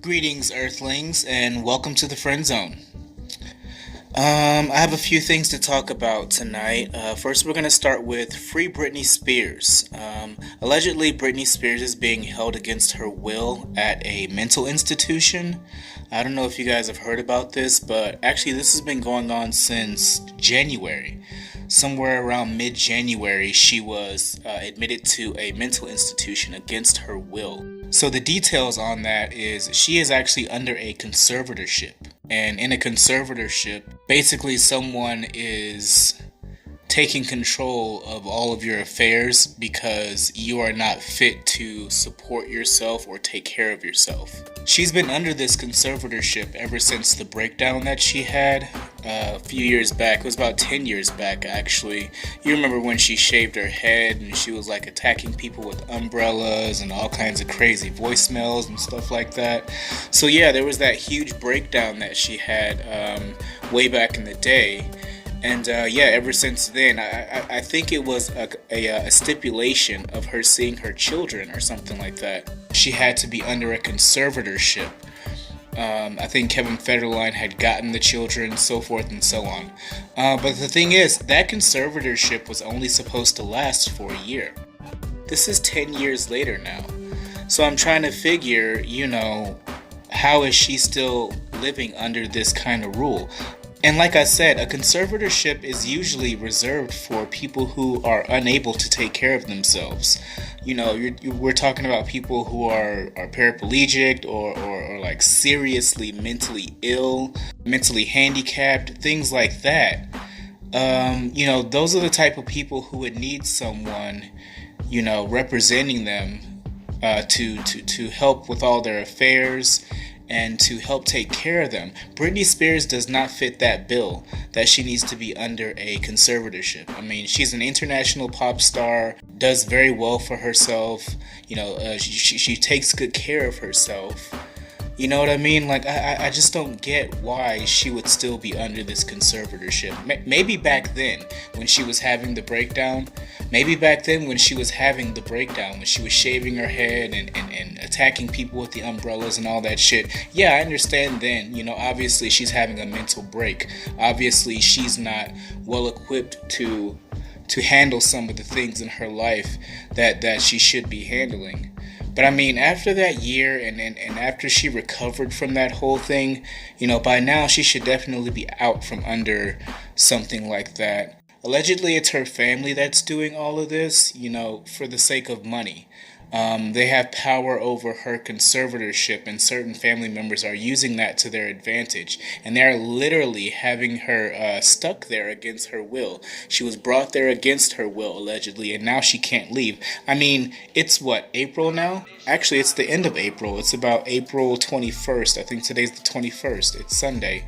Greetings, Earthlings, and welcome to the Friend Zone. I have a few things to talk about tonight. First, we're going to start with Free Britney Spears. Allegedly, Britney Spears is being held against her will at a mental institution. I don't know if you guys have heard about this, but actually this has been going on since January. Somewhere around mid-January, she was admitted to a mental institution against her will. So the details on that is she is actually under a conservatorship. And in a conservatorship, basically someone is taking control of all of your affairs because you are not fit to support yourself or take care of yourself. She's been under this conservatorship ever since the breakdown that she had a few years back. It was about 10 years back, actually. You remember when she shaved her head and she was like attacking people with umbrellas and all kinds of crazy voicemails and stuff like that. So yeah, there was that huge breakdown that she had way back in the day. And ever since then, I think it was a stipulation of her seeing her children or something like that. She had to be under a conservatorship. I think Kevin Federline had gotten the children, so forth and so on. But the thing is, that conservatorship was only supposed to last for a year. This is 10 years later now. So I'm trying to figure, how is she still living under this kind of rule? And like I said, a conservatorship is usually reserved for people who are unable to take care of themselves. We're talking about people who are paraplegic or like seriously mentally ill, mentally handicapped, things like that. Those are the type of people who would need someone, representing them to help with all their affairs and to help take care of them. Britney Spears does not fit that bill that she needs to be under a conservatorship. I mean, she's an international pop star, does very well for herself. She takes good care of herself. You know what I mean? Like, I just don't get why she would still be under this conservatorship. Maybe back then, when she was having the breakdown, when she was shaving her head and attacking people with the umbrellas and all that shit. Yeah, I understand then, obviously she's having a mental break. Obviously she's not well equipped to handle some of the things in her life that she should be handling. But I mean, after that year and after she recovered from that whole thing, by now she should definitely be out from under something like that. Allegedly, it's her family that's doing all of this, for the sake of money. They have power over her conservatorship, and certain family members are using that to their advantage. And they're literally having her stuck there against her will. She was brought there against her will, allegedly, and now she can't leave. I mean, it's April now? Actually, it's the end of April. It's about April 21st. I think today's the 21st. It's Sunday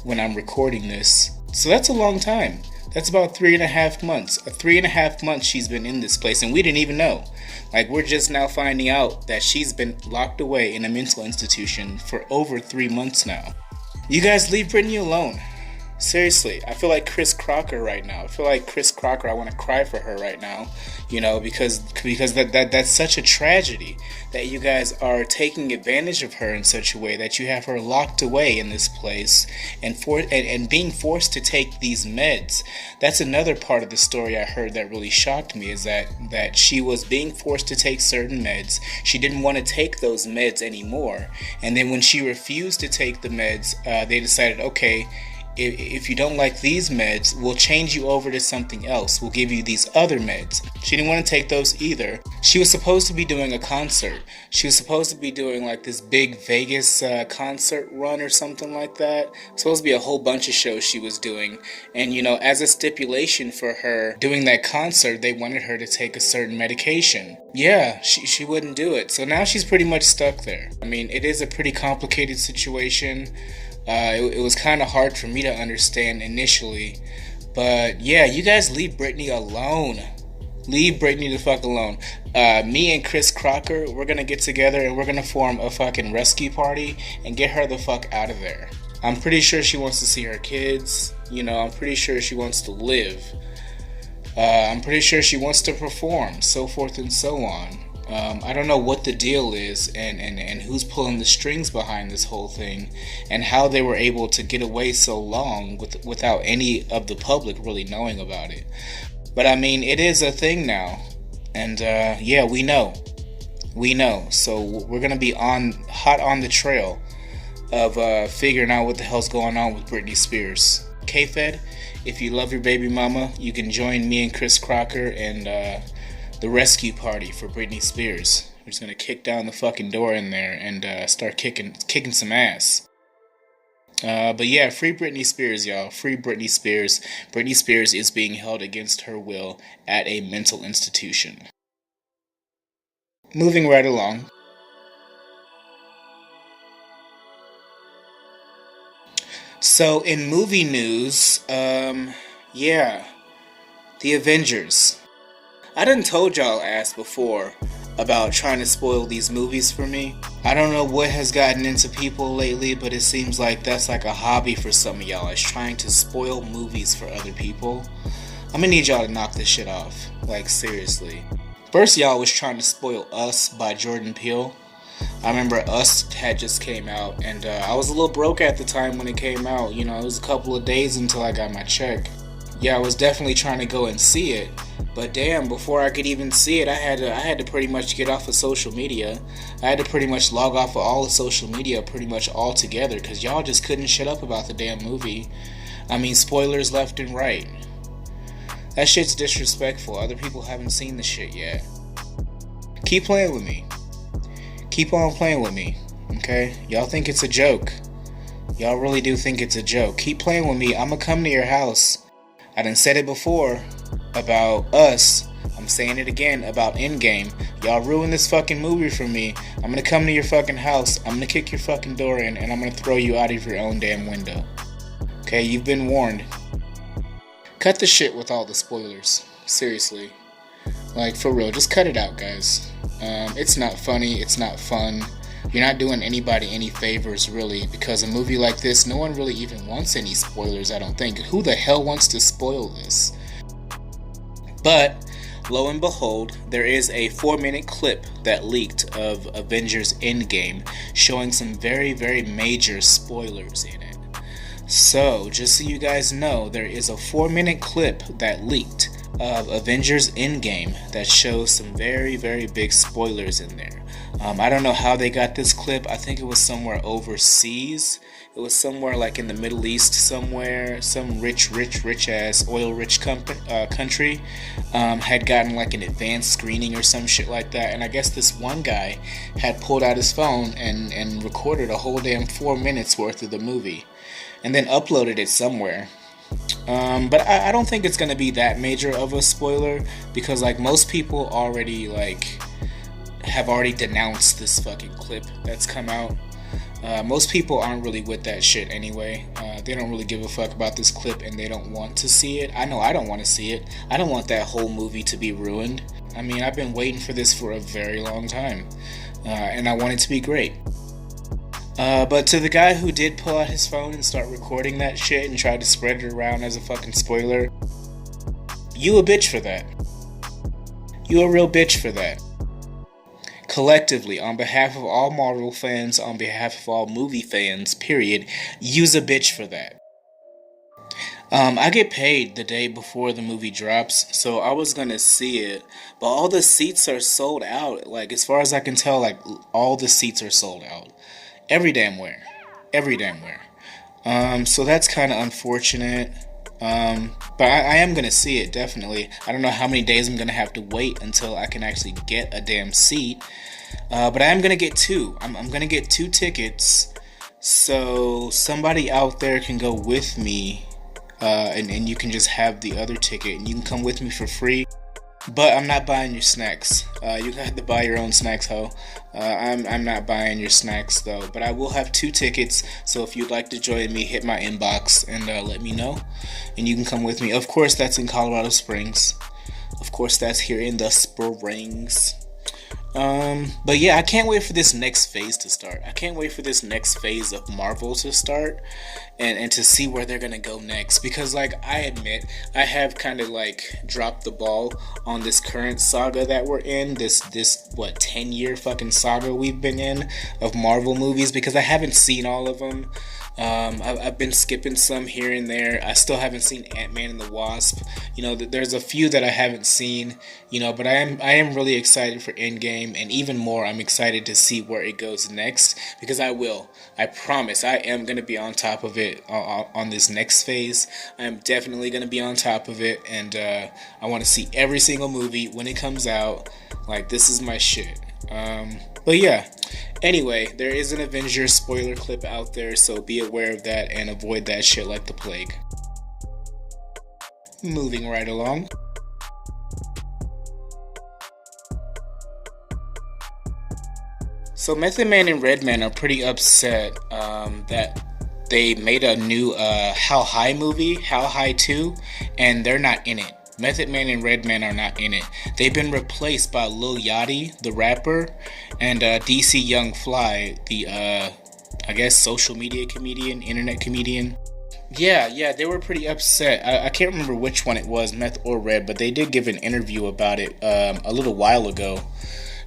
when I'm recording this. So that's a long time. That's about 3.5 months. 3.5 months she's been in this place, and we didn't even know. Like, we're just now finding out that she's been locked away in a mental institution for over 3 months now. You guys leave Britney alone. Seriously, I feel like Chris Crocker right now. I want to cry for her right now, because that's such a tragedy that you guys are taking advantage of her in such a way that you have her locked away in this place and being forced to take these meds. That's another part of the story I heard that really shocked me, is that she was being forced to take certain meds. She didn't want to take those meds anymore, and then when she refused to take the meds, they decided, okay, if you don't like these meds, we'll change you over to something else. We'll give you these other meds. She didn't want to take those either. She was supposed to be doing a concert. She was supposed to be doing like this big Vegas concert run or something like that. Supposed to be a whole bunch of shows she was doing. And as a stipulation for her doing that concert, they wanted her to take a certain medication. Yeah, she wouldn't do it. So now she's pretty much stuck there. I mean, it is a pretty complicated situation. It was kind of hard for me to understand initially, but yeah, you guys leave Britney alone. Leave Britney the fuck alone. Me and Chris Crocker, we're gonna get together and we're gonna form a fucking rescue party and get her the fuck out of there. I'm pretty sure she wants to see her kids. I'm pretty sure she wants to live. I'm pretty sure she wants to perform, so forth and so on. I don't know what the deal is and who's pulling the strings behind this whole thing and how they were able to get away so long without any of the public really knowing about it. But I mean, it is a thing now. And yeah, we know. We know. So we're going to be hot on the trail of figuring out what the hell's going on with Britney Spears. K-Fed, if you love your baby mama, you can join me and Chris Crocker and the rescue party for Britney Spears. We're just going to kick down the fucking door in there and start kicking some ass. But yeah, free Britney Spears, y'all. Free Britney Spears. Britney Spears is being held against her will at a mental institution. Moving right along. So, in movie news, yeah, the Avengers. I done told y'all ass before about trying to spoil these movies for me. I don't know what has gotten into people lately, but it seems like that's like a hobby for some of y'all, is trying to spoil movies for other people. I'm gonna need y'all to knock this shit off, like seriously. First, y'all was trying to spoil Us by Jordan Peele. I remember Us had just came out, and I was a little broke at the time when it came out. You know, it was a couple of days until I got my check. Yeah, I was definitely trying to go and see it, but damn, before I could even see it, I had to pretty much get off of social media. I had to pretty much log off of all of social media pretty much altogether, because y'all just couldn't shut up about the damn movie. I mean, spoilers left and right. That shit's disrespectful. Other people haven't seen the shit yet. Keep playing with me. Keep on playing with me, okay? Y'all think it's a joke. Y'all really do think it's a joke. Keep playing with me. I'm gonna come to your house. I done said it before about Us. I'm saying it again about Endgame. Y'all ruined this fucking movie for me. I'm gonna come to your fucking house. I'm gonna kick your fucking door in, and I'm gonna throw you out of your own damn window. Okay, you've been warned. Cut the shit with all the spoilers. Seriously. Like, for real, just cut it out, guys. It's not funny, it's not fun. You're not doing anybody any favors, really, because a movie like this, no one really even wants any spoilers, I don't think. Who the hell wants to spoil this? But, lo and behold, there is a 4-minute clip that leaked of Avengers Endgame showing some very, very major spoilers in it. So, just so you guys know, there is a 4-minute clip that leaked of Avengers Endgame that shows some very, very big spoilers in there. I don't know how they got this clip. I think it was somewhere overseas. It was somewhere like in the Middle East somewhere. Some rich ass oil-rich country had gotten like an advanced screening or some shit like that. And I guess this one guy had pulled out his phone and recorded a whole damn 4 minutes worth of the movie. And then uploaded it somewhere. But I don't think it's gonna be that major of a spoiler, because like most people already have already denounced this fucking clip that's come out. Most people aren't really with that shit anyway. They don't really give a fuck about this clip, and they don't want to see it. I know I don't want to see it. I don't want that whole movie to be ruined. I mean, I've been waiting for this for a very long time, and I want it to be great. But to the guy who did pull out his phone and start recording that shit and try to spread it around as a fucking spoiler, you a bitch for that. You a real bitch for that. Collectively, on behalf of all Marvel fans, on behalf of all movie fans, period, you's a bitch for that. I get paid the day before the movie drops, so I was gonna see it, but all the seats are sold out. Like, as far as I can tell, like, all the seats are sold out. Every damn where. So that's kind of unfortunate. But I am going to see it, definitely. I don't know how many days I'm going to have to wait until I can actually get a damn seat. But I am going to get two. I'm going to get 2 tickets. So somebody out there can go with me. And you can just have the other ticket. And you can come with me for free. But I'm not buying your snacks. You have to buy your own snacks, ho. I'm not buying your snacks, though. But I will have 2 tickets, so if you'd like to join me, hit my inbox and let me know. And you can come with me. Of course, that's in Colorado Springs. Of course, that's here in the Springs. But yeah, I can't wait for this next phase to start. I can't wait for this next phase of Marvel to start, and to see where they're gonna go next. Because like I admit, I have kind of like dropped the ball on this current saga that we're in. This what 10-year fucking saga we've been in of Marvel movies, because I haven't seen all of them. I've been skipping some here and there. I still haven't seen Ant-Man and the Wasp. You know, there's a few that I haven't seen. You know, but I am really excited for Endgame, and even more, I'm excited to see where it goes next, because I promise, I am gonna be on top of it on this next phase. I am definitely gonna be on top of it, and I want to see every single movie when it comes out. Like, this is my shit. But yeah. Anyway, there is an Avengers spoiler clip out there, so be aware of that and avoid that shit like the plague. Moving right along. So Method Man and Redman are pretty upset that they made a new How High movie, How High 2, and they're not in it. Method Man and Redman are not in it. They've been replaced by Lil Yachty, the rapper, and DC Young Fly, the I guess social media comedian, internet comedian. Yeah, they were pretty upset. I can't remember which one it was, Meth or Red, but they did give an interview about it a little while ago.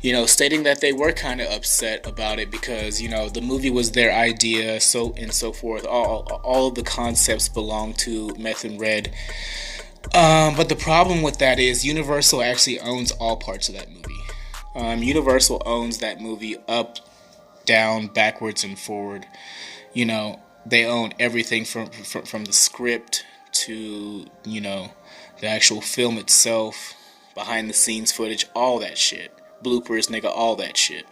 You know, stating that they were kind of upset about it because, you know, the movie was their idea, so and so forth. All of the concepts belong to Meth and Red. But the problem with that is Universal actually owns all parts of that movie. Universal owns that movie up, down, backwards, and forward. You know, they own everything from the script to, you know, the actual film itself, behind the scenes footage, all that shit. Bloopers, nigga, all that shit.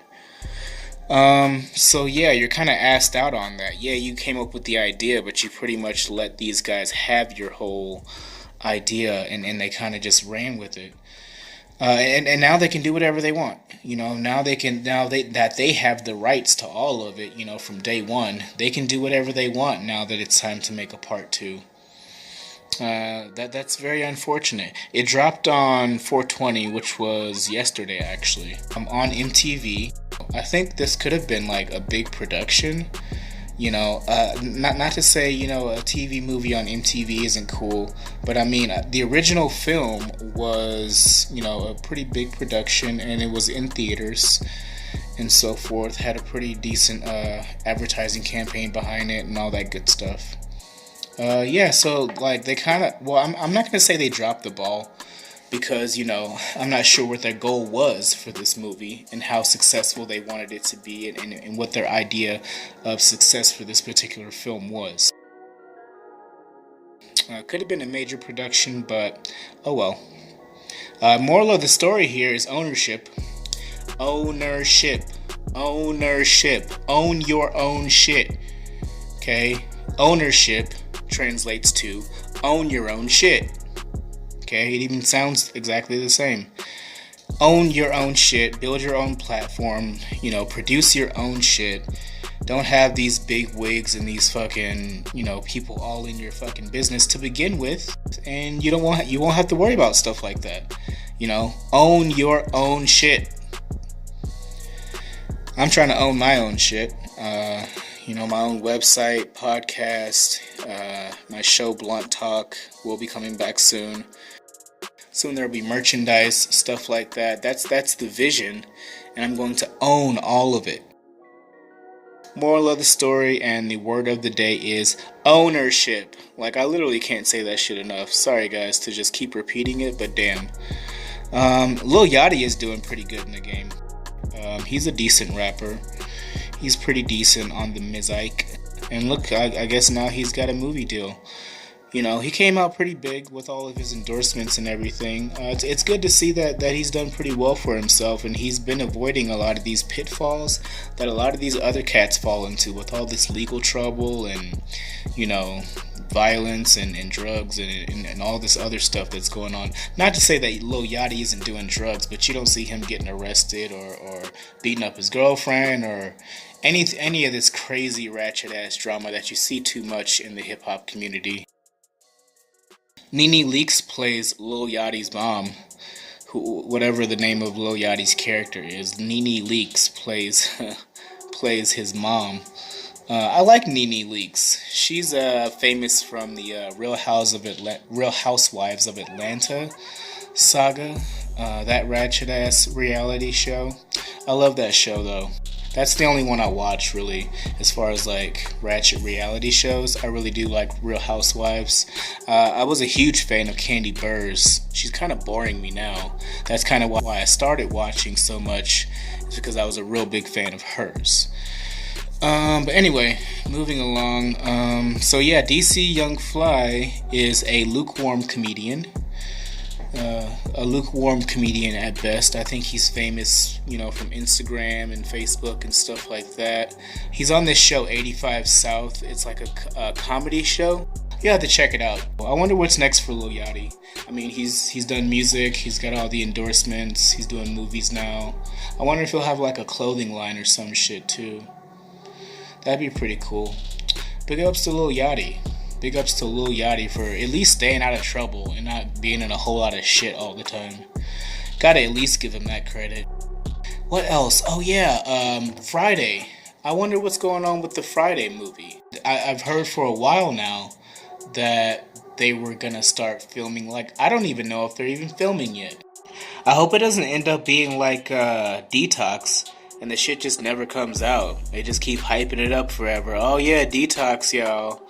So yeah, you're kind of asked out on that. Yeah, you came up with the idea, but you pretty much let these guys have your whole idea, and they kind of just ran with it. And now they can do whatever they want. You know, that they have the rights to all of it, you know, from day one, they can do whatever they want now that it's time to make a part two. That's very unfortunate. It dropped on 420, which was yesterday actually. On MTV. I think this could have been like a big production. You know, not to say, you know, a TV movie on MTV isn't cool, but I mean, the original film was, you know, a pretty big production, and it was in theaters and so forth. Had a pretty decent advertising campaign behind it and all that good stuff. Yeah, so like they kind of, well, I'm not gonna say they dropped the ball, because, you know, I'm not sure what their goal was for this movie and how successful they wanted it to be, and what their idea of success for this particular film was. Could have been a major production, but oh well. Moral of the story here is ownership. Ownership. Ownership. Own your own shit. Okay? Ownership translates to own your own shit. Okay, it even sounds exactly the same. Own your own shit, build your own platform, you know, produce your own shit. Don't have these big wigs and these fucking, you know, people all in your fucking business to begin with, and you won't have to worry about stuff like that. You know, own your own shit. I'm trying to own my own shit. You know, my own website, podcast, my show Blunt Talk will be coming back soon. Soon there'll be merchandise, stuff like that. That's the vision, and I'm going to own all of it. Moral of the story and the word of the day is ownership. Like, I literally can't say that shit enough. Sorry guys to just keep repeating it, but damn. Lil Yachty is doing pretty good in the game. He's a decent rapper. He's pretty decent on the music. And look, I guess now he's got a movie deal. You know, he came out pretty big with all of his endorsements and everything. It's good to see that he's done pretty well for himself, and he's been avoiding a lot of these pitfalls that a lot of these other cats fall into with all this legal trouble and, you know, violence and drugs and all this other stuff that's going on. Not to say that Lil Yachty isn't doing drugs, but you don't see him getting arrested or beating up his girlfriend or any of this crazy ratchet ass drama that you see too much in the hip hop community. Nene Leakes plays Lil Yachty's mom, whatever the name of Lil Yachty's character is, Nene Leakes plays his mom. I like Nene Leakes. She's famous from the Real Housewives of Atlanta saga. That ratchet ass reality show. I love that show though. That's the only one I watch really, as far as like ratchet reality shows. I really do like Real Housewives. I was a huge fan of Candy Burrs. She's kind of boring me now. That's kind of why I started watching so much. It's because I was a real big fan of hers. But anyway, moving along. So yeah, DC Young Fly is a lukewarm comedian. A lukewarm comedian at best. I think he's famous, from Instagram and Facebook and stuff like that. He's on this show 85 South. It's like a comedy show. You have to check it out. I wonder what's next for Lil Yachty. I mean, he's done music. He's got all the endorsements. He's doing movies now. I wonder if he'll have like a clothing line or some shit too. That'd be pretty cool. Big ups to Lil Yachty. Big ups to Lil Yachty for at least staying out of trouble and not being in a whole lot of shit all the time. Gotta at least give him that credit. What else? Oh yeah, Friday. I wonder what's going on with the Friday movie. I've heard for a while now that they were gonna start filming. Like, I don't even know if they're even filming yet. I hope it doesn't end up being like Detox and the shit just never comes out. They just keep hyping it up forever. Oh yeah, Detox, y'all.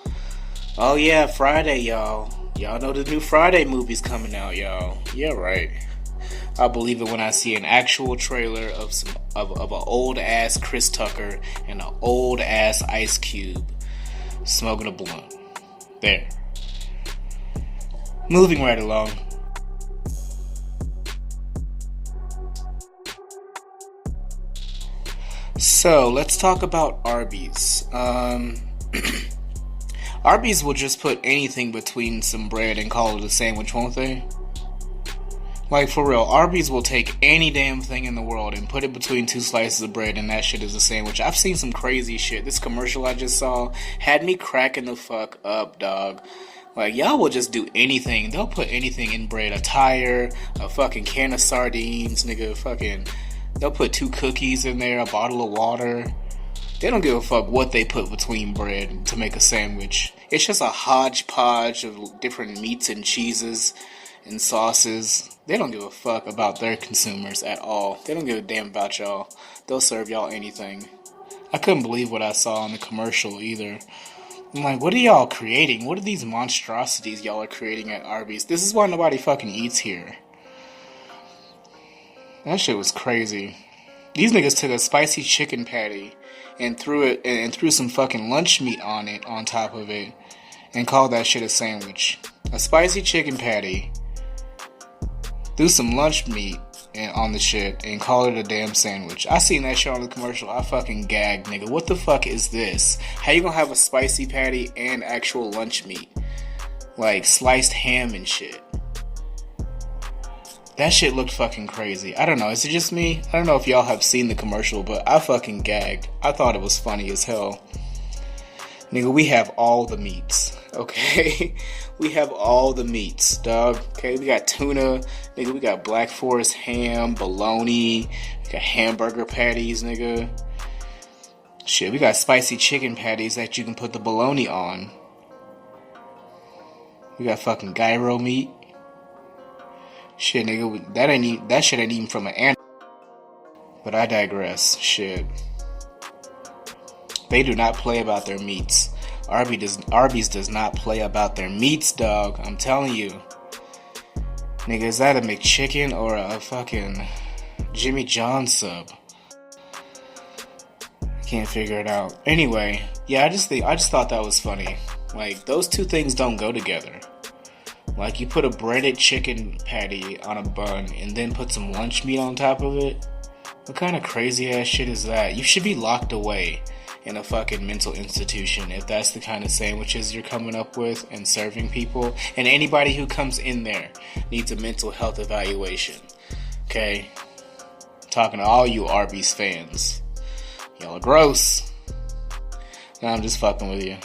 Oh yeah, Friday, y'all. Y'all know the new Friday movie's coming out, y'all. Yeah, right. I'll believe it when I see an actual trailer of an old ass Chris Tucker and an old ass Ice Cube smoking a blunt. There. Moving right along. So let's talk about Arbys. Arbys will just put anything between some bread and call it a sandwich, won't they? Like, for real, Arbys will take any damn thing in the world and put it between two slices of bread and that shit is a sandwich. I've seen some crazy shit. This commercial I just saw had me cracking the fuck up, dog. Like, y'all will just do anything. They'll put anything in bread. A tire, a fucking can of sardines, nigga, fucking... They'll put 2 cookies in there, a bottle of water. They don't give a fuck what they put between bread to make a sandwich. It's just a hodgepodge of different meats and cheeses and sauces. They don't give a fuck about their consumers at all. They don't give a damn about y'all. They'll serve y'all anything. I couldn't believe what I saw in the commercial either. I'm like, what are y'all creating? What are these monstrosities y'all are creating at Arby's? This is why nobody fucking eats here. That shit was crazy. These niggas took a spicy chicken patty and threw some fucking lunch meat on it, on top of it, and called that shit a sandwich. A spicy chicken patty, threw some lunch meat on the shit, and called it a damn sandwich. I seen that shit on the commercial. I fucking gagged, nigga. What the fuck is this? How you gonna have a spicy patty and actual lunch meat? Like sliced ham and shit. That shit looked fucking crazy. I don't know, is it just me? I don't know if y'all have seen the commercial, but I fucking gagged. I thought it was funny as hell. Nigga, we have all the meats, okay? We have all the meats, dog, okay? We got tuna, nigga, we got Black Forest ham, bologna, we got hamburger patties, nigga. Shit, we got spicy chicken patties that you can put the bologna on. We got fucking gyro meat. Shit, nigga, that shit ain't even from an animal. But I digress. Shit. They do not play about their meats. Arby's does not play about their meats, dog. I'm telling you. Nigga, is that a McChicken or a fucking Jimmy John sub? I can't figure it out. Anyway, yeah, I just thought that was funny. Like, those two things don't go together. Like, you put a breaded chicken patty on a bun and then put some lunch meat on top of it? What kind of crazy ass shit is that? You should be locked away in a fucking mental institution if that's the kind of sandwiches you're coming up with and serving people. And anybody who comes in there needs a mental health evaluation. Okay? Talking to all you Arby's fans. Y'all are gross. No, I'm just fucking with you.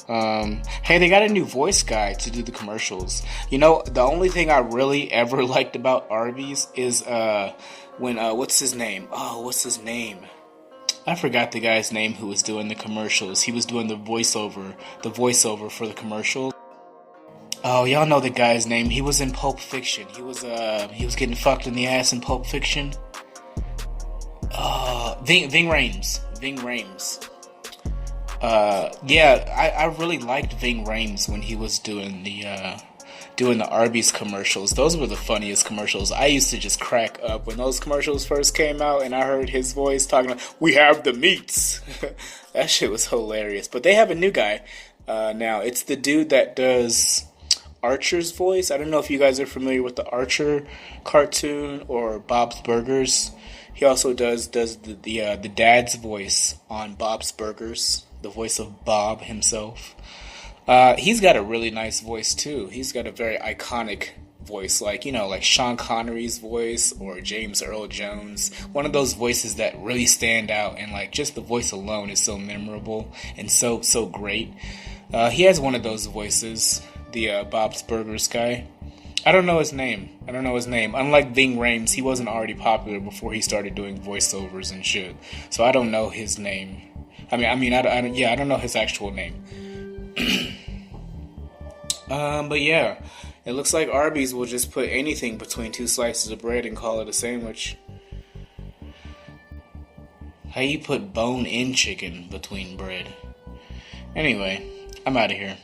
Hey, they got a new voice guy to do the commercials. You know, the only thing I really ever liked about Arby's is when what's his name? Oh, what's his name? I forgot the guy's name who was doing the commercials. He was doing the voiceover for the commercials. Oh, y'all know the guy's name. He was in Pulp Fiction. He was getting fucked in the ass in Pulp Fiction. Ving Rhames. Ving Rhames. Yeah, I really liked Ving Rhames when he was doing the Arby's commercials. Those were the funniest commercials. I used to just crack up when those commercials first came out and I heard his voice talking like, "We have the meats." That shit was hilarious. But they have a new guy now. It's the dude that does Archer's voice. I don't know if you guys are familiar with the Archer cartoon or Bob's Burgers. He also does the dad's voice on Bob's Burgers, the voice of Bob himself. He's got a really nice voice too. He's got a very iconic voice, like Sean Connery's voice or James Earl Jones. One of those voices that really stand out, and like just the voice alone is so memorable and so great. He has one of those voices, the Bob's Burgers guy. I don't know his name. Unlike Ving Rhames, he wasn't already popular before he started doing voiceovers and shit. So I don't know his name. I don't know his actual name. But yeah, it looks like Arby's will just put anything between two slices of bread and call it a sandwich. How you put bone-in chicken between bread? Anyway, I'm out of here.